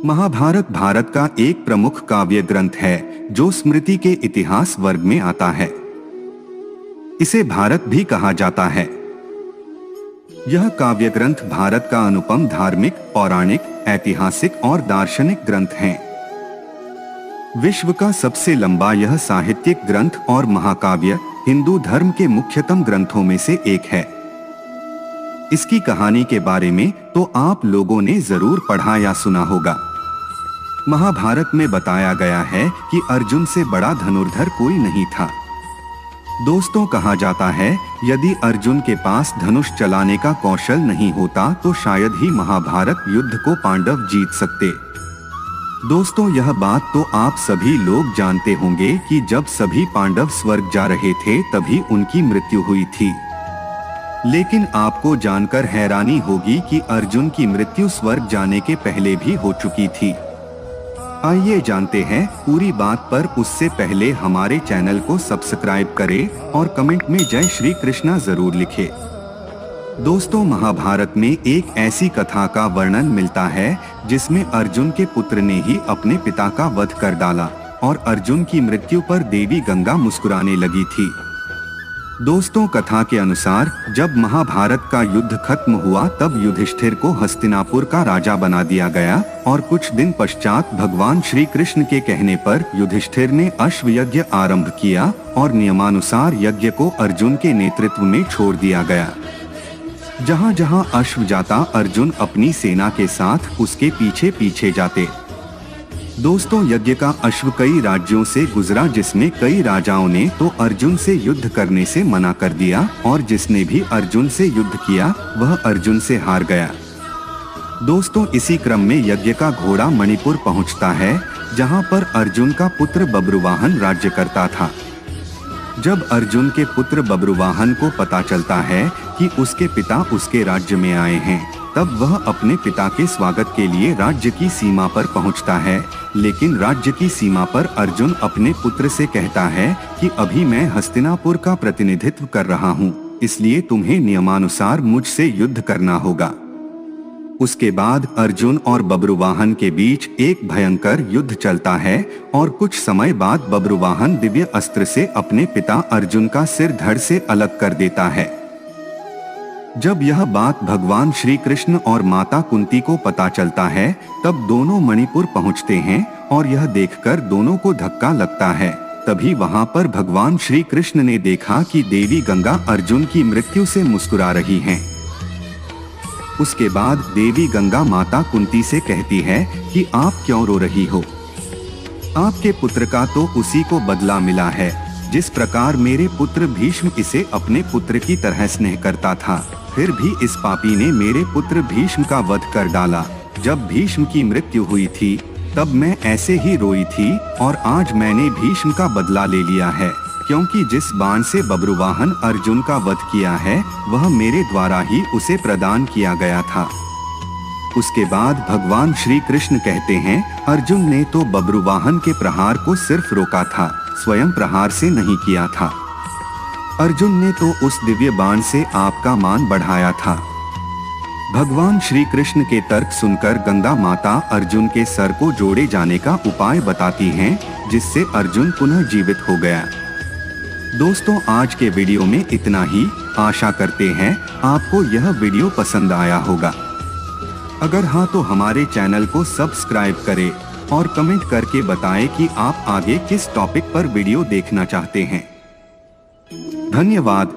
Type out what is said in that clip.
महाभारत भारत का एक प्रमुख काव्य ग्रंथ है जो स्मृति के इतिहास वर्ग में आता है। इसे भारत भी कहा जाता है। यह काव्य ग्रंथ भारत का अनुपम धार्मिक, पौराणिक, ऐतिहासिक और दार्शनिक ग्रंथ है। विश्व का सबसे लंबा यह साहित्यिक ग्रंथ और महाकाव्य हिंदू धर्म के मुख्यतम ग्रंथों में से एक है। इसकी कहानी के बारे में तो आप लोगों ने जरूर पढ़ा या सुना होगा। महाभारत में बताया गया है कि अर्जुन से बड़ा धनुर्धर कोई नहीं था। दोस्तों, कहा जाता है यदि अर्जुन के पास धनुष चलाने का कौशल नहीं होता तो शायद ही महाभारत युद्ध को पांडव जीत सकते। दोस्तों, यह बात तो आप सभी लोग जानते होंगे कि जब सभी पांडव स्वर्ग जा रहे थे तभी उनकी मृत्यु हुई थी। लेकिन आपको जानकर हैरानी होगी कि अर्जुन की मृत्यु स्वर्ग जाने के पहले भी हो चुकी थी। आइए जानते हैं पूरी बात, पर उससे पहले हमारे चैनल को सब्सक्राइब करें और कमेंट में जय श्री कृष्णा जरूर लिखें। दोस्तों, महाभारत में एक ऐसी कथा का वर्णन मिलता है जिसमें अर्जुन के पुत्र ने ही अपने पिता का वध कर डाला और अर्जुन की मृत्यु पर देवी गंगा मुस्कुराने लगी थी। दोस्तों, कथा के अनुसार जब महाभारत का युद्ध खत्म हुआ तब युधिष्ठिर को हस्तिनापुर का राजा बना दिया गया और कुछ दिन पश्चात भगवान श्री कृष्ण के कहने पर युधिष्ठिर ने अश्व यज्ञ आरंभ किया और नियमानुसार यज्ञ को अर्जुन के नेतृत्व में छोड़ दिया गया। जहाँ जहाँ अश्व जाता अर्जुन अपनी सेना के साथ उसके पीछे पीछे जाते। दोस्तों, यज्ञ का अश्व कई राज्यों से गुजरा जिसमें कई राजाओं ने तो अर्जुन से युद्ध करने से मना कर दिया और जिसने भी अर्जुन से युद्ध किया वह अर्जुन से हार गया। दोस्तों, इसी क्रम में यज्ञ का घोड़ा मणिपुर पहुंचता है जहां पर अर्जुन का पुत्र बब्रुवाहन राज्य करता था। जब अर्जुन के पुत्र बब्रुवाहन को पता चलता है कि उसके पिता उसके राज्य में आए हैं तब वह अपने पिता के स्वागत के लिए राज्य की सीमा पर पहुंचता है। लेकिन राज्य की सीमा पर अर्जुन अपने पुत्र से कहता है कि अभी मैं हस्तिनापुर का प्रतिनिधित्व कर रहा हूं, इसलिए तुम्हें नियमानुसार मुझसे युद्ध करना होगा। उसके बाद अर्जुन और बब्रुवाहन के बीच एक भयंकर युद्ध चलता है और कुछ समय बाद बब्रुवाहन दिव्य अस्त्र से अपने पिता अर्जुन का सिर धड़ से अलग कर देता है। जब यह बात भगवान श्री कृष्ण और माता कुंती को पता चलता है तब दोनों मणिपुर पहुंचते हैं और यह देखकर दोनों को धक्का लगता है। तभी वहां पर भगवान श्री कृष्ण ने देखा कि देवी गंगा अर्जुन की मृत्यु से मुस्कुरा रही हैं। उसके बाद देवी गंगा माता कुंती से कहती है कि आप क्यों रो रही हो? आपके पुत्र का तो उसी को बदला मिला है जिस प्रकार मेरे पुत्र भीष्म इसे अपने पुत्र की तरह स्नेह करता था। फिर भी इस पापी ने मेरे पुत्र भीष्म का वध कर डाला। जब भीष्म की मृत्यु हुई थी तब मैं ऐसे ही रोई थी और आज मैंने भीष्म का बदला ले लिया है, क्योंकि जिस बाण से बब्रुवाहन अर्जुन का वध किया है वह मेरे द्वारा ही उसे प्रदान किया गया था। उसके बाद भगवान श्री कृष्ण कहते हैं अर्जुन ने तो बब्रुवाहन के प्रहार को सिर्फ रोका था, स्वयं प्रहार से नहीं किया था। अर्जुन ने तो उस दिव्य बाण से आपका मान बढ़ाया था। भगवान श्री कृष्ण के तर्क सुनकर गंगा माता अर्जुन के सर को जोड़े जाने का उपाय बताती हैं, जिससे अर्जुन पुनः जीवित हो गया। दोस्तों, आज के वीडियो में इतना ही। आशा करते हैं आपको यह वीडियो पसंद आया होगा। अगर हाँ तो हमारे चैनल को सब्सक्राइब करें और कमेंट करके बताएं कि आप आगे किस टॉपिक पर वीडियो देखना चाहते हैं। धन्यवाद।